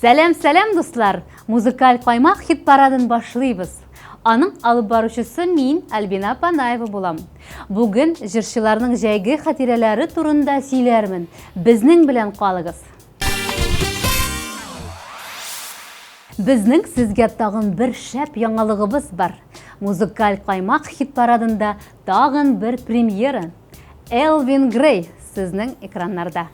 Сәлем дуслар! Музыкаль қаймақ хит парадын башлыйбыз. Аның алып барушысы мен Альбина Панаева болам. Бүгін жыршыларның жәйгі хатирелері турында сөйләрмін. Бізнің білен қалығыз. Бізнің сізге тағын бір шәп яңалығыбыз бар. Музыкаль қаймақ хит парадында тағын бір премьера. Элвин Грей сіздің экранларда.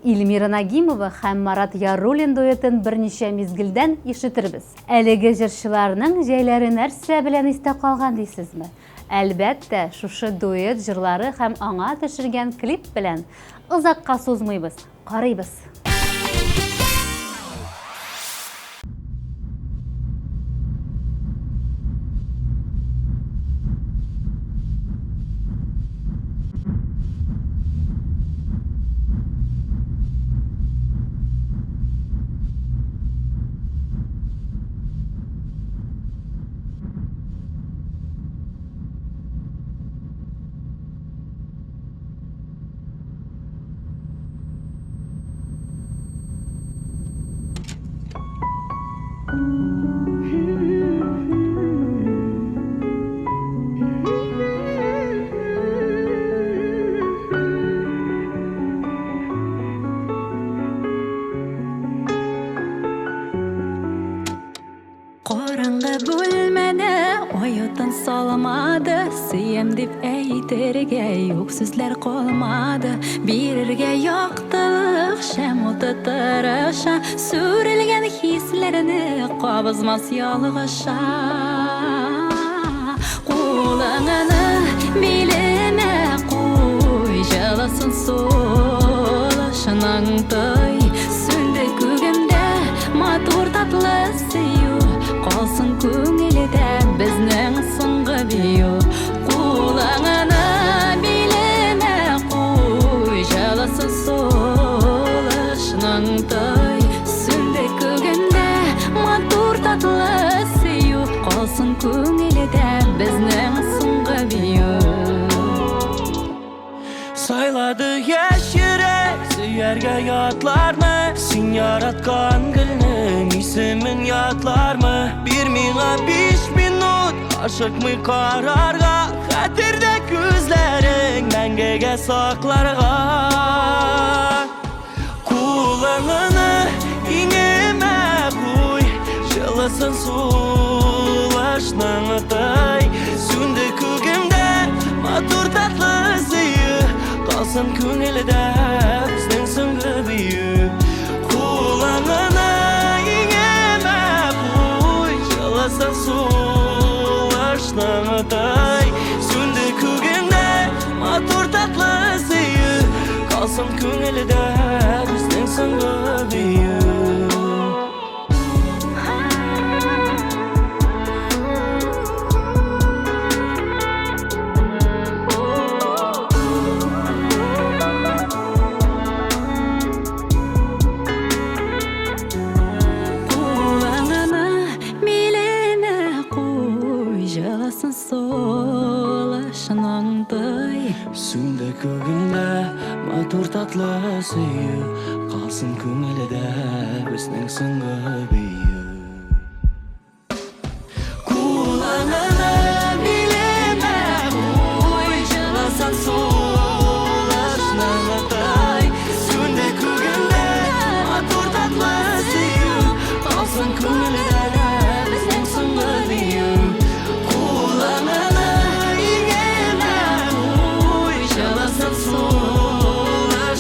Ильмира Нагимова һәм Марат Яруллин дуэтын берничә мизгелдән ишетербез. Әлеге җырчыларның җәйләре нәрсә белән истә калган дисезме? Әлбәттә, шушы дуэт җырлары һәм аңа төшергән клип белән озакка сузмыйбыз. Карыйбыз. Qorаңғы бөлмәне оятын салмады, сүйем деп әйтерге юк сүзләр қалмады. Бирергә яктылык шәм уты тырыша, сүрелгән хисләрне кабызмас ялгыша. Кулыңны билемә куй, җылысын сулышының той, сүнде күгемдә матур татлы сөю. Қалсын көңілдә безнең соңгы бию. Кулыңны билемә куй, җылысын сулышның той, сүнде күгемдә матур татлы сөю. Қалсын көңілдә безнең соңгы бию. Сайлады яшьрәк сөяргә ятлармы, син яраткан гөлнең исемен ятлармы? Bir миңа 5 минут ашыкмый карарга, хәтердә күзләрең мәңгегә сакларга. Кулыңны иңемә куй, җылы жаласын сулашның атай Сүнді көгімде матур татлы сүйі Қалсын көңілді біздің сүңгі бүйі Қолаңына еңеме қой жаласын сулашның атай Сүнді көгімде матур татлы сүйі Қалсын көңілді біздің сүңгі бүйі Сүнді көгімде матур татлы сүйі Қалсын көңілді біздің сүңгі бүйі Қолаңына билеме қой жаласын солашның атай Сүнді көгімде матур татлы сүйі Қалсын көңілді біздің сүңгі бүйі Қолаңына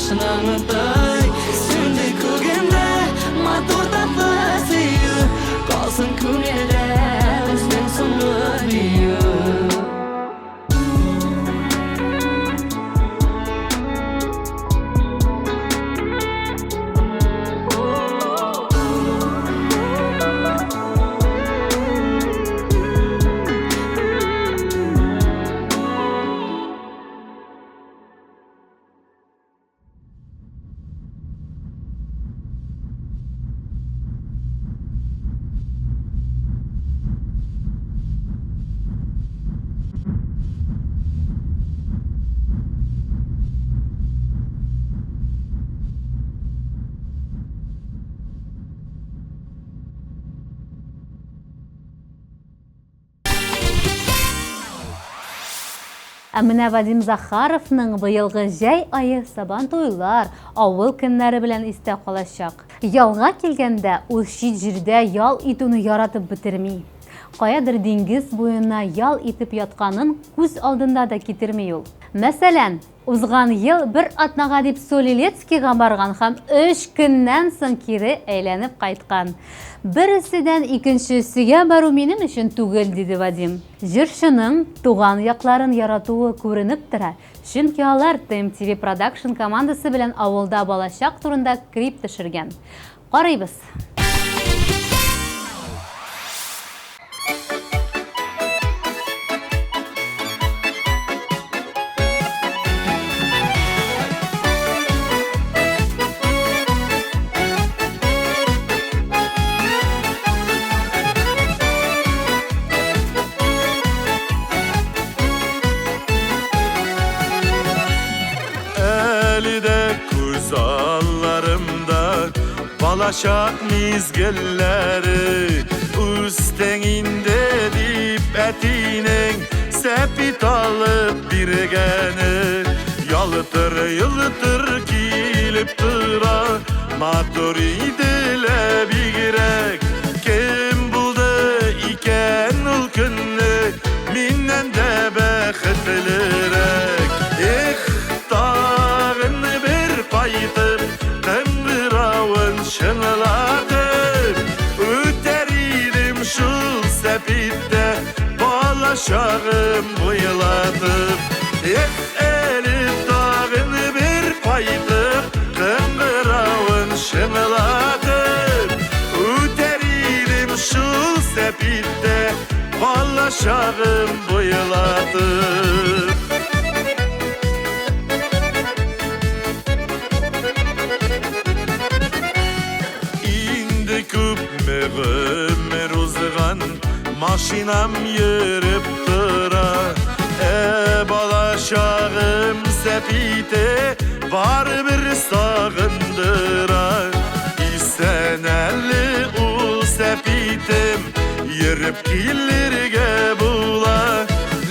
Солашнаңытай Сүнді көгімде матур татлы сүйі Қалсын көңілді біздің сүңгі бүйі Әмінә Вадим Захаровның бұйылғы жәй айы сабан тойлар, ауыл көннәре белән истә калачак. Ялға келгәндә ул шит җирдә ял итүне яратып бетерми. Каядыр диңгез буена ял итеп ятканын күз алдында да китерми ул. Мәсәлән, узган ел бер атнага дип Солилецкийга барган һәм 3 көннән соң кире әйләнеп кайткан. Берсидән икенчесегә бару минем өчен түгел, диде Вадим. Җырчының туган якларын яратуы күренеп тора, чөнки алар TMTV Production командасы белән авылда балачак турында клип төшергән. Карыйбыз. Balacak mizgilleri üstenginde dip etinin sepit alıp birgeni yalıtır yılıtır kilip tıra matur idile bigirek kim buldu iken ülkünü minnen de bekhitlirek dağını bir paytıp şınıladım Üteririm şu sepitte Balaşağım bıyıladım Elif dağını bir paydım Kıngıravın şınıladım Üteririm şu sepitte Balaşağım bıyıladım Ömür uzgan maşinam yürüp tıra Balaşağım sepite var bir sağındıra İstenelli ul sepitim yürüp kilirge bula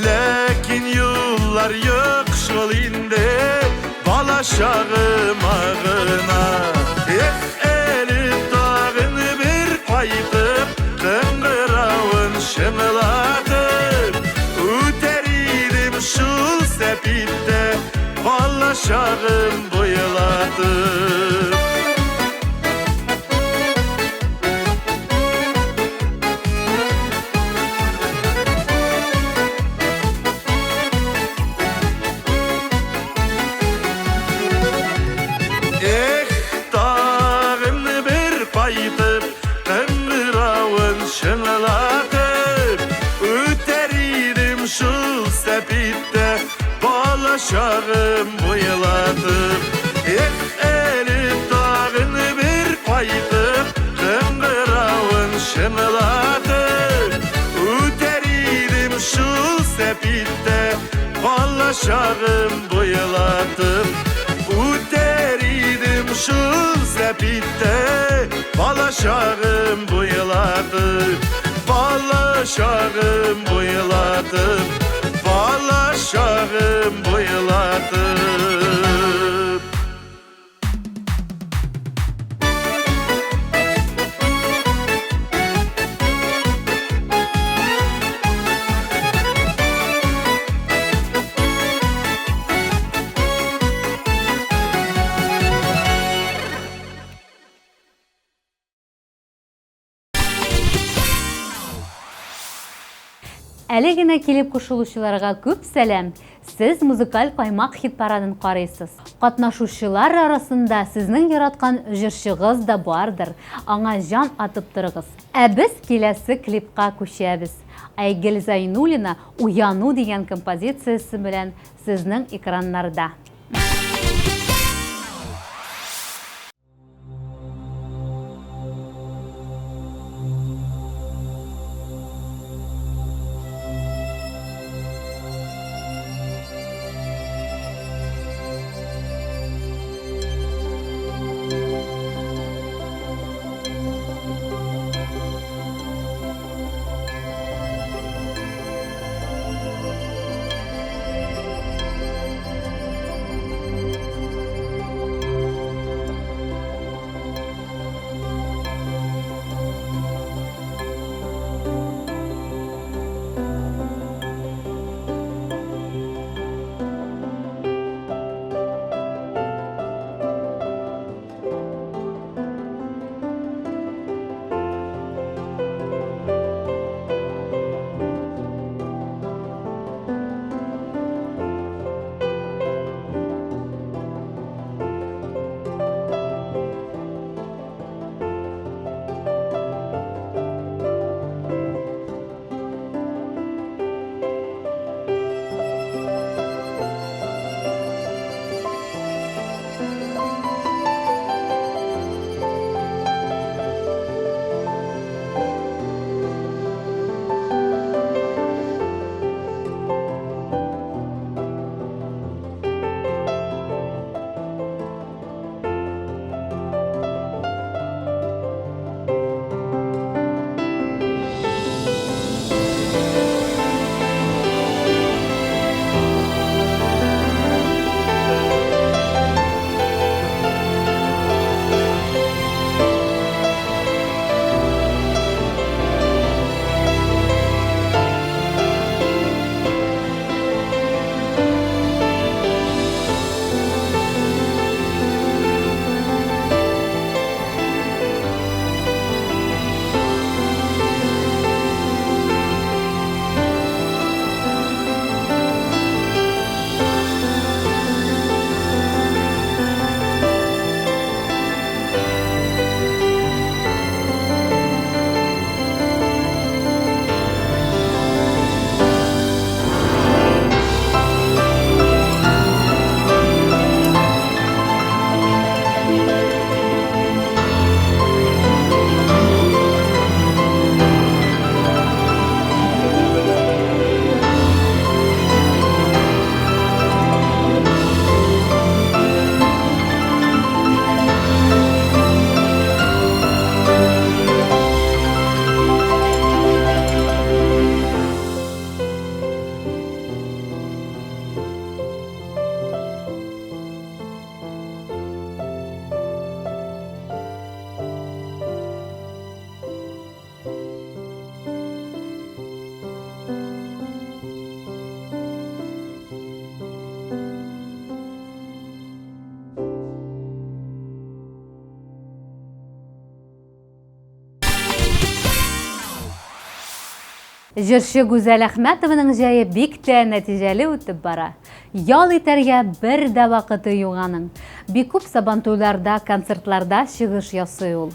Lakin yollar yok şol inde balaşağım ağına Elif dağını bir paytıp balaşağım boyalatıp. Dağını bir paytıp, kıngıravın şınlatıp, öteriydim şu sepitte, balaşağım boyalatıp. Elif dağını bir paytıp, kıngıravın şınlatıp, öteriydim şu sepitte, balaşağım boyalatıp. Uteridim şu sepitte, balaşağım boyalatıp. Balaşağım boyalatıp, balaşağım boyalatıp. Әле генә килеп кушылучыларга күп сәлам. Сез музыкаль каймак хит парадын карыйсыз. Катнашучылар арасында сезнең яраткан җырчыгыз да бардыр. Аңа җан атып торыгыз. Ә без киләсе клипка күчәбез. Айгөл Зайнуллина «Уяну» дигән композициясе белән сезнең экраннарда. Җырчы Гүзәл Әхмәтованың җәе бик тә нәтиҗәле үтеп бара. Ял итәргә бер дә вакыты юк аның. Бик күп сабантуйларда, концертларда чыгыш ясый ул.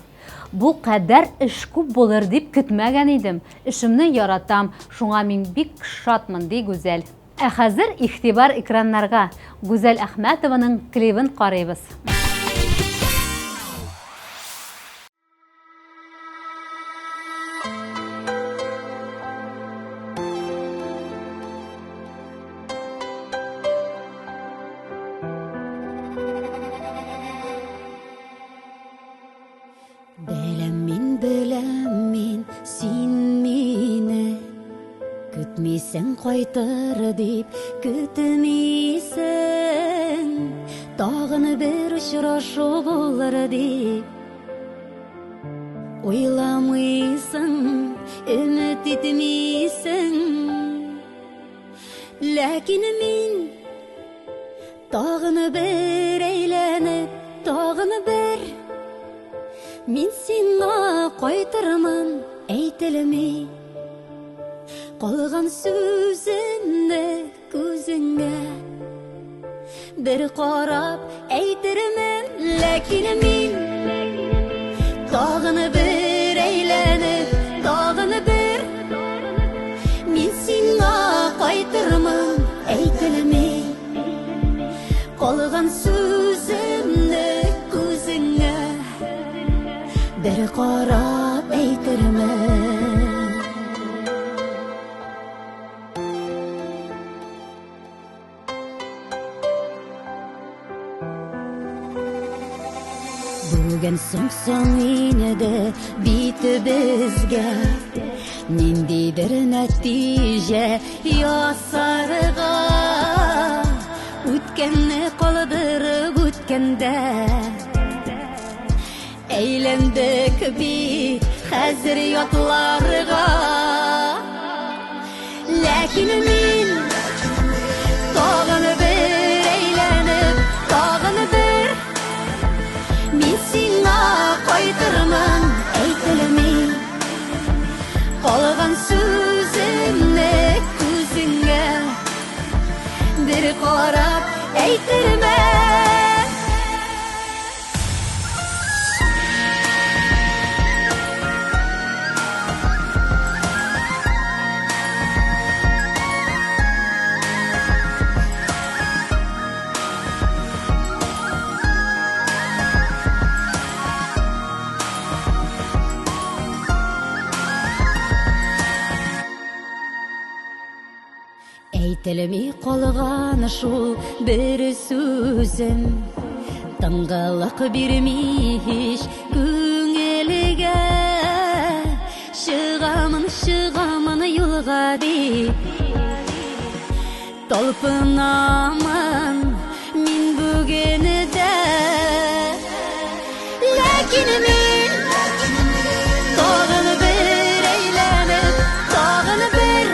Бу кадәр эш күп булыр дип көтмәгән идем. Эшемне яратам, шуңа мин бик шатмын, ди Гүзәл. Ә хәзер игътибар экраннарга. Гүзәл Әхмәтованың клибын карыйбыз. Беләм мин, син мине көтмисең кайтыр дип көтмисең, тагын бер очрашу булыр дип уйламыйсың, өмет итмисең. Ләкин мин тагын бер әйләнеп, тагын бер мин сиңа кайтырмын, әйтелми калган сүземне күзеңә бер карап әйтермен. Ләкин мин тагын бер әйләнеп, тагын бер мин сиңа кайтырмын, әйтелми калган сүземне күзеңә бер карап әйтермен. Бүген соң инде битебезгә ниндидер нәтиҗә ясарга, үткәнне калдырып үткәндә әйләндек бит хәзер ятларга. Ләкин мин тагын бер әйләнеп, тагын бер мин сиңа кайтырмын, әйтелми калган сүземне күзеңә бер карап әйтермен. Әйтелми калган шул бер сүзем, тыңгылык бирми һич күңелгә. Чыгамын, чыгамын юлга дип талпынамын мин бүген дә. Ләкин мин тагын бер әйләнеп, тагын бер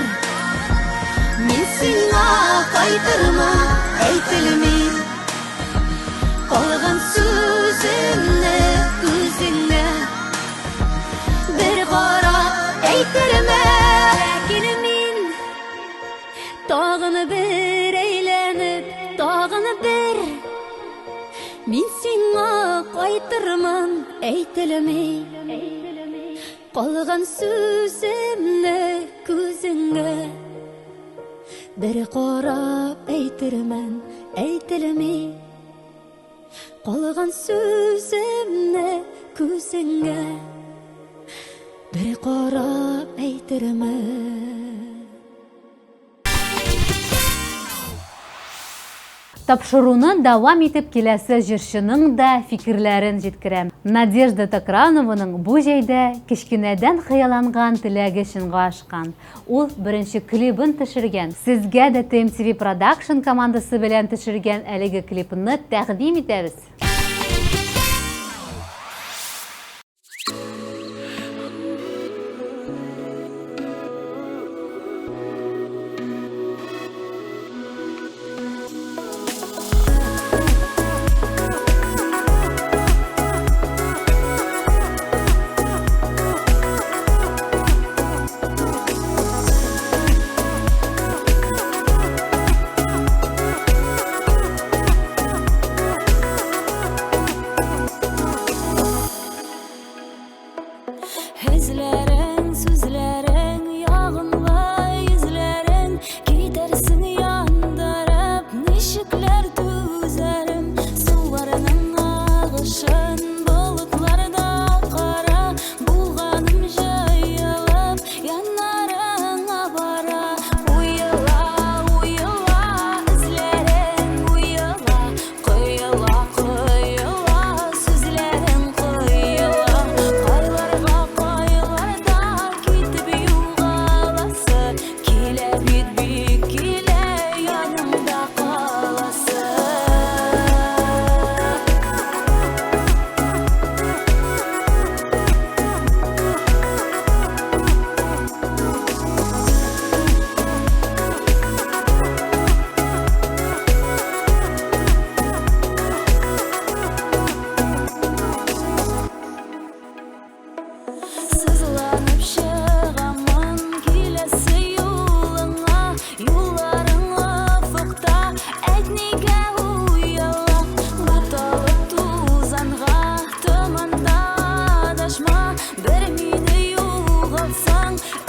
мин сиңа кайтырмын, әйтелми калган сүземне күзеңә бер карап әйтермен. Ләкин мин тагын бер әйләнеп, тагын бер мин сиңа кайтырмын, әйтелми калган сүземне күзеңә бер карап әйтермен, әйтелми калган сүземне күзеңә бер карап әйтермен. Тапшыруны дәвам итеп киләсе җырчының да фикерләрен җиткерәм. Надежда Токранованың бу җәйдә кечкенәдән хыялланган теләге чынга ашкан. Ул беренче клибын төшергән. Сезгә дә TMTV Production командасы белән төшергән әлеге клипны тәкъдим итәбез.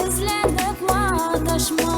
izlenip matashma.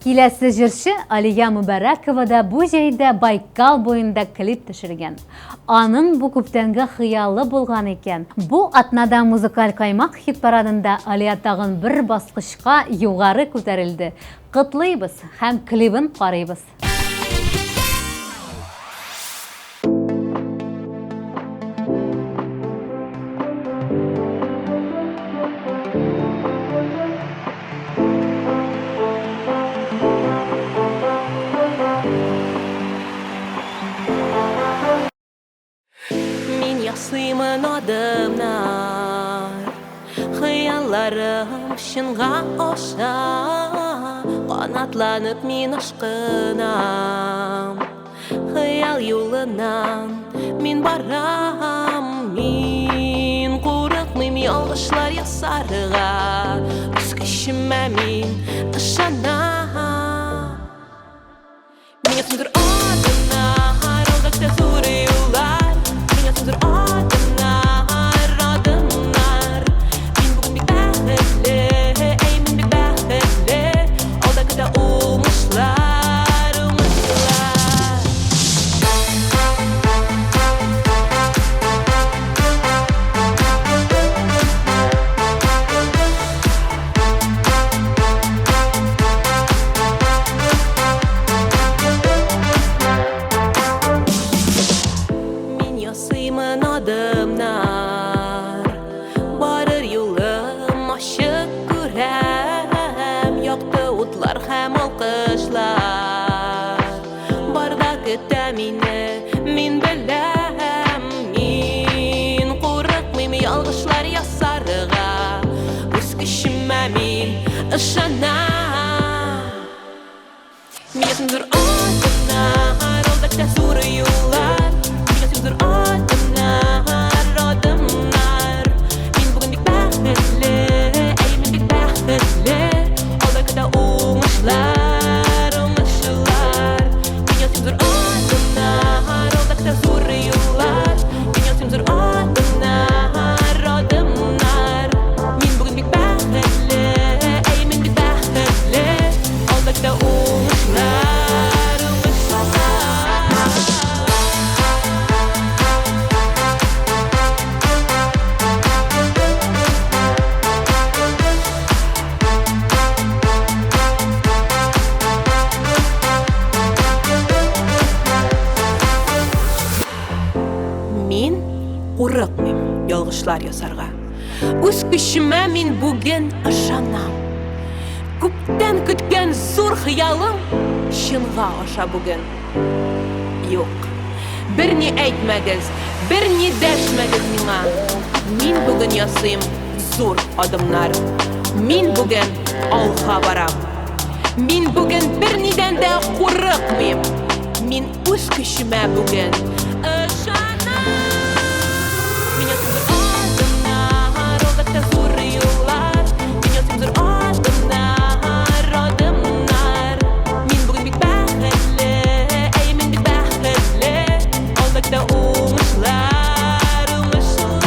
Киләсе җырчы Алия Мубаракова да бу җәйдә Байкал буенда клип төшергән. Аның бу күптәнге хыялы булган икән. Бу атнада музыкаль каймак хит парадында Алия тагын бер баскычка югары күтәрелде. Кытлыйбыз һәм клибын карыйбыз. Ясыймын адымнар, хыялларым шынға оша, қанатланып мин ашқынам. Хыял юлынан мин барам, мин қурықмым ялғышлар ясарыға, үз күшіме мин ышанам. Мен ясымдыр адымнар, алдакта зуры юллар. Dur adımlar, adımlar. Min bugün bir bəhətli, ey min bir bəhətli. Alda qıda umuşlar, umuşlar. Adımlar, barır yolum aşık görəm, yoxdu utlar həm alqışlar. Barda kütə min biləm, min qorxmım yalğışlar yasarığa, öz küçümə min ışanam. Min yasimdir adımlar, aldakta zor yollar. Min yasimdir adımlar, adımlar. Min bugün bir bəhətli, ey min bir bəhətli. Alda qıda umuşlar, umuşlar. Min yasimdir adımlar, aldakta zor yollar. Min yasimdir adımlar, adımlar. Min bugün bir bəhətli, ey min bir bəhətli. Alda qıda umuşlar, umuşlar. Min qorxmым ялгышлар ясарга. Үз күчүмө мин бүген ышанам. Күптән көткән зур хыялым чынга аша бүген. Юк. Берни әйтмәгез, берни дәшмәгез миңа. Мин бүген ясыйм зур адымнар. Мин бүген алга барам. Мин бүген бернидән дә курыкмыйм. Мин үз күчүмө бүген ышанам. Min yasimdir adımlar, aldakta zor yollar. Min yasimdir adımlar, adımlar. Min bugün bir bəhətli, ey min bir bəhətli. Aldakta umuşlar, umuşlar.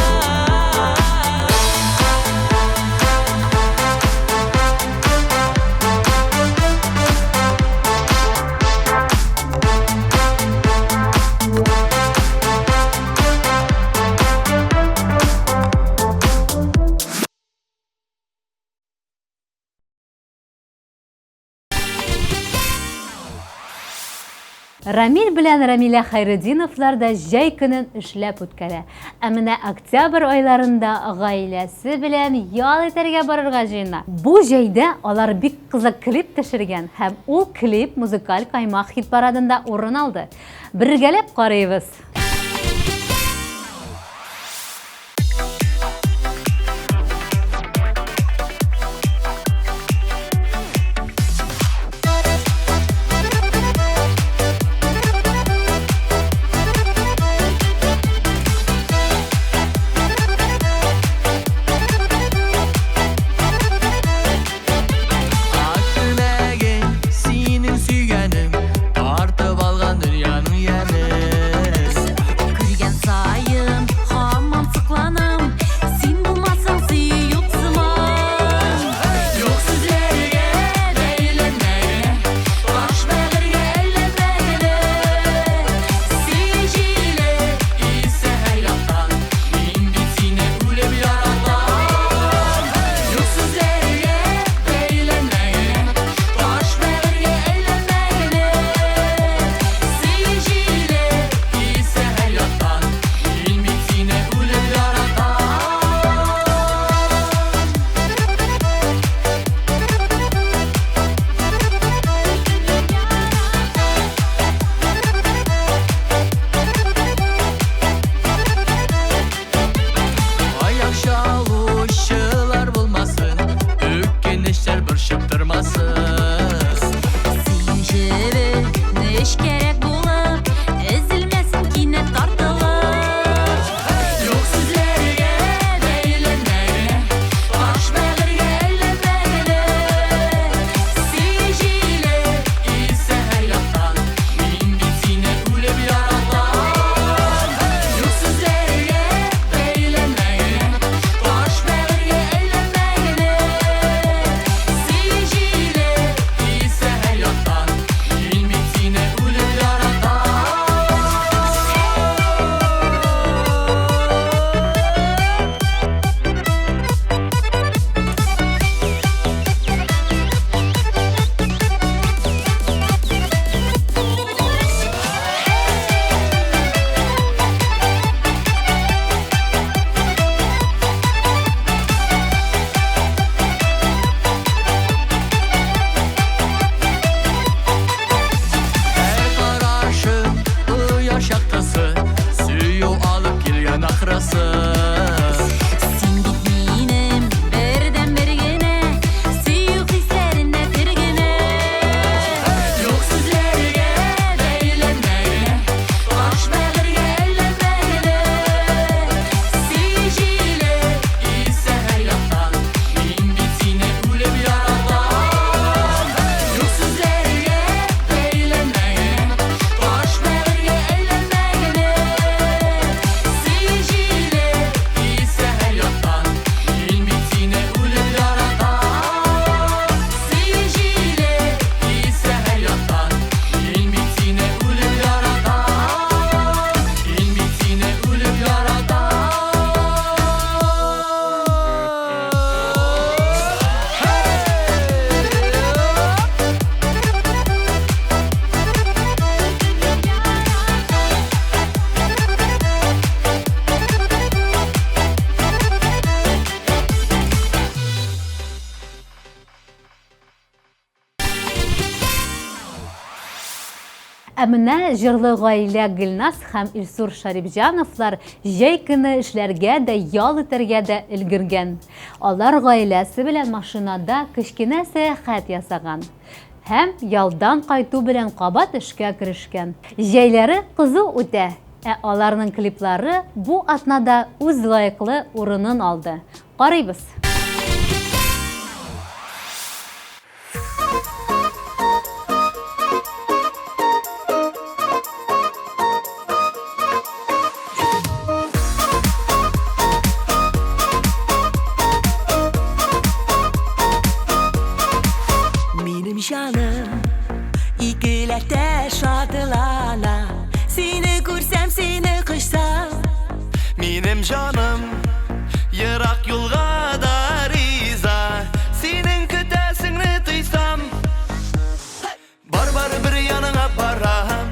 Рамил белән Рамиля Хайретдиновлар да җәй көнен эшләп үткәрә. Ә менә октябрь айларында гаиләсе белән ял итәргә барырга җыена. Бу җәйдә алар бик кызык клип төшергән һәм ул клип музыкаль каймак хит парадында урын алды. Бергәләп карыйбыз. Ә менә җырлы гаилә Гөлназ һәм Илсур Шарипҗановлар җәй көне эшләргә дә, ял итәргә дә өлгергән. Алар гаиләсе белән машинада кечкенә сәяхәт ясаган һәм ялдан кайту белән кабат эшкә керешкән. Җәйләре кызу үтә, ә аларның клиплары бу атнада үз лаеклы урынын алды. Карыйбыз. Canım, ikilerde şadılana. Seni görsem, seni kışsam. Benim canım, yırak yolga da riza. Senin kütesini duysam. Bar bir yanına param.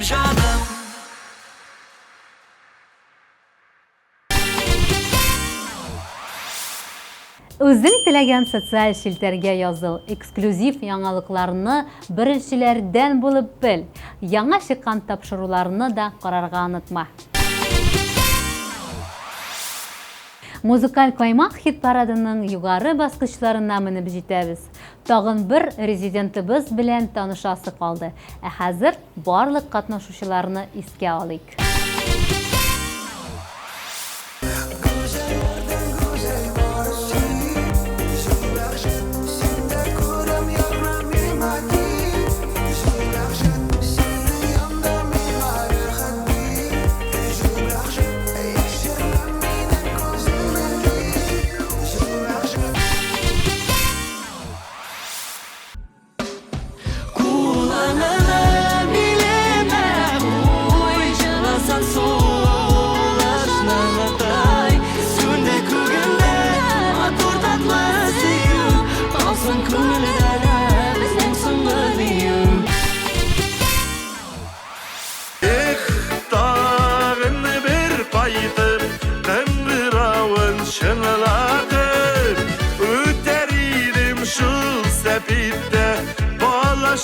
Benim canım Үзең теләгән социаль шелтәргә языл, эксклюзив яңалыкларны беренчеләрдән булып бел. Яңа чыккан тапшыруларны да карарга онытма. Музыкаль Каймак хит парадының югары баскычларына менеп җитәбез. Тагын бер резидентыбыз белән танышасы калды. Ә хәзер барлык катнашучыларны искә алыйк.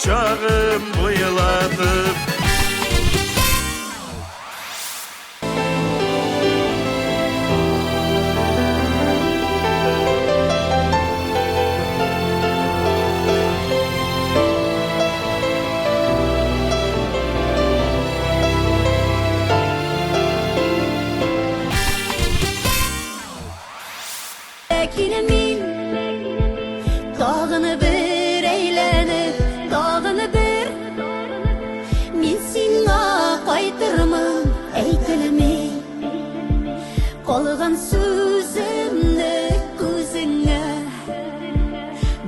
Şağım bıyıladım Lakin min dağını bir eğlenip dağını bir min sinna qaytırmın eytilmey qalğan sözümni ko'zingga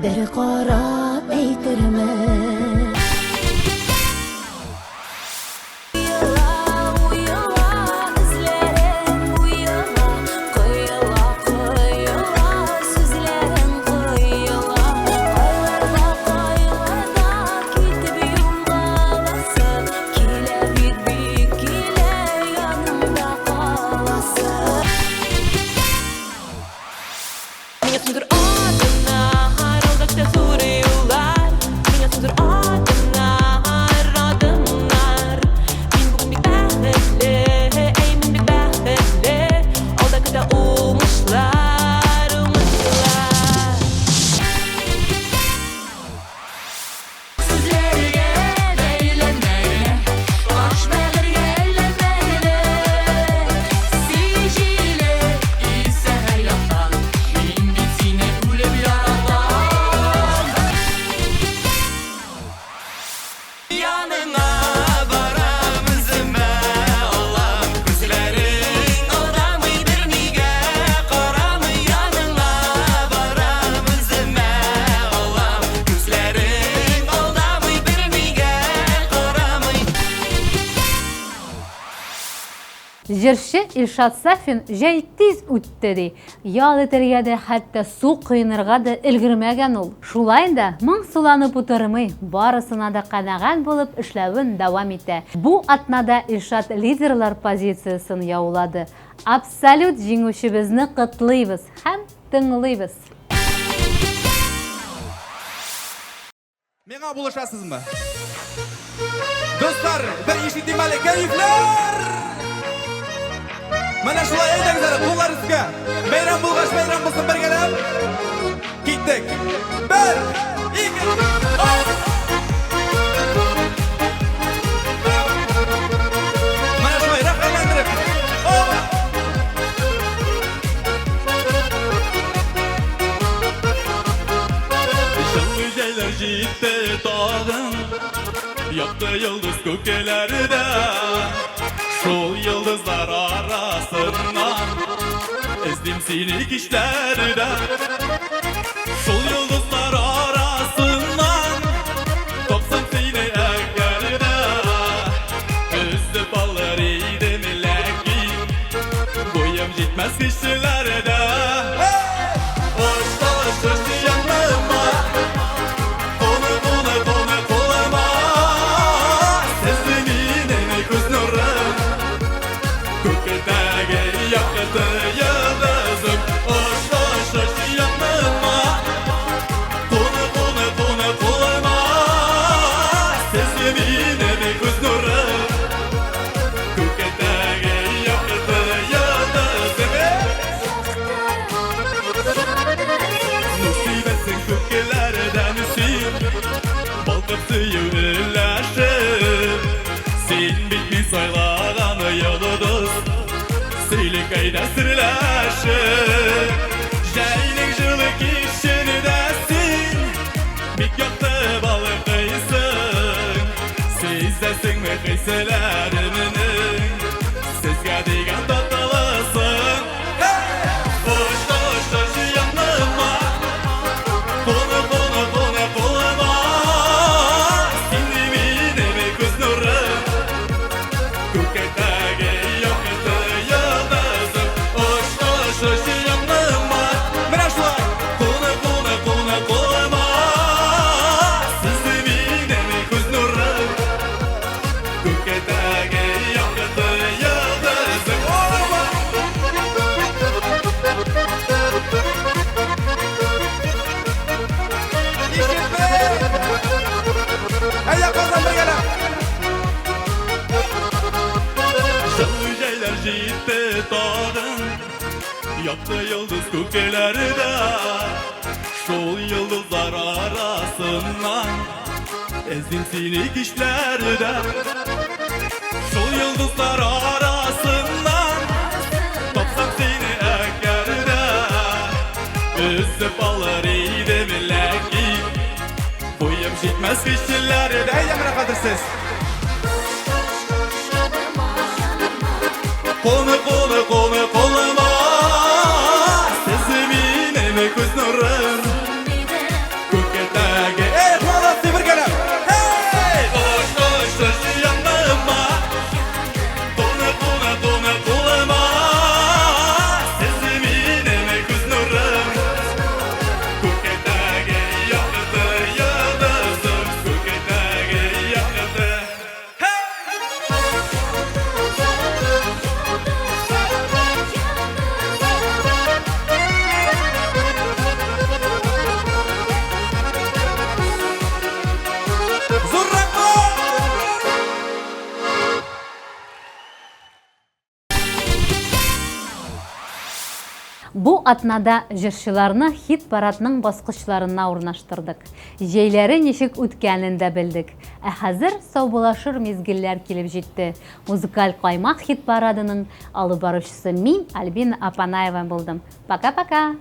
bir qarab eytirmän Җырчы Илшат Сафин җәй тиз үтте ди. Ял итәргә дә, хәтта су кыйнырга да өлгермәгән ул. Шулай да моң суланып утырмый, барысына да канаган булып эшләвен дәвам итә. Бу атнада Илшат лидерлар позициясын яулады. Абсолют җиңүчебезне котлыйбыз һәм тыңлыйбыз. Миңа булышасызмы? Достар, бер ишетим әле кәефләр! Mana şulay әйдәңзәр, куллар өскә. Бәйрәм булгач, бәйрәм булсын бергәләп. Киттек. 1, 2, 3. Mana şulay рәхәтләндереп. Şanlı şeyler җитте тагын, якты йолдыз күкеләрдә. Шул йолдызлар арасыннан эздим сине кичләрдә. Шул йолдызлар арасыннан тапсам сине әгәрдә. Үзеп алыр идем ләкин буем җитмәс кешеләрдә. Sesini Сен бит мен сайлаған йолдыз Сөйле қайда сірләші Жәйнің жылы кешені сен Бик яқты балы қайсың Сезесің ме қайсыларымының Сізге деген татылысың Қош жаныма Қоны қолыма Сен деме көз нұрым Көкектегі yoqıtı yıldızым Қош жаныма Менә шулай. Қоны қолыма Сіз деме көз нұрым Көкектегі yoqıtı yıldızım Әйе, қазан бергәләп. Жылы жайлар жетті тағын Яқты йылдыз көкелерді Сол йылдызлар арасынан Әзден сені кешлерді Сол йылдызлар арасынан Тапсам сені әкерді Үзіп алыр едім ләки Бойым жетмәс кешелерді Әйе, менә қадірсіз. Қолыма Сіз менің көз нұрым Көкетәге Ey, молодцы, бергәләп. Hey! Қош жаныма Қолыма Сіз менің көз нұрым Көкетәге яқты йыldızым Көкетәге яқты Зуррак бу! Бу атнада җырчыларны хит парадының баскычларына урнаштырдык. Җәйләре ничек үткәнен дә белдек. Ә хәзер саубулашыр мизгелләр килеп җитте. Музыкаль каймак хит парадының алып баручысы мин, Альбина Апанаева булдым. Пока-пока.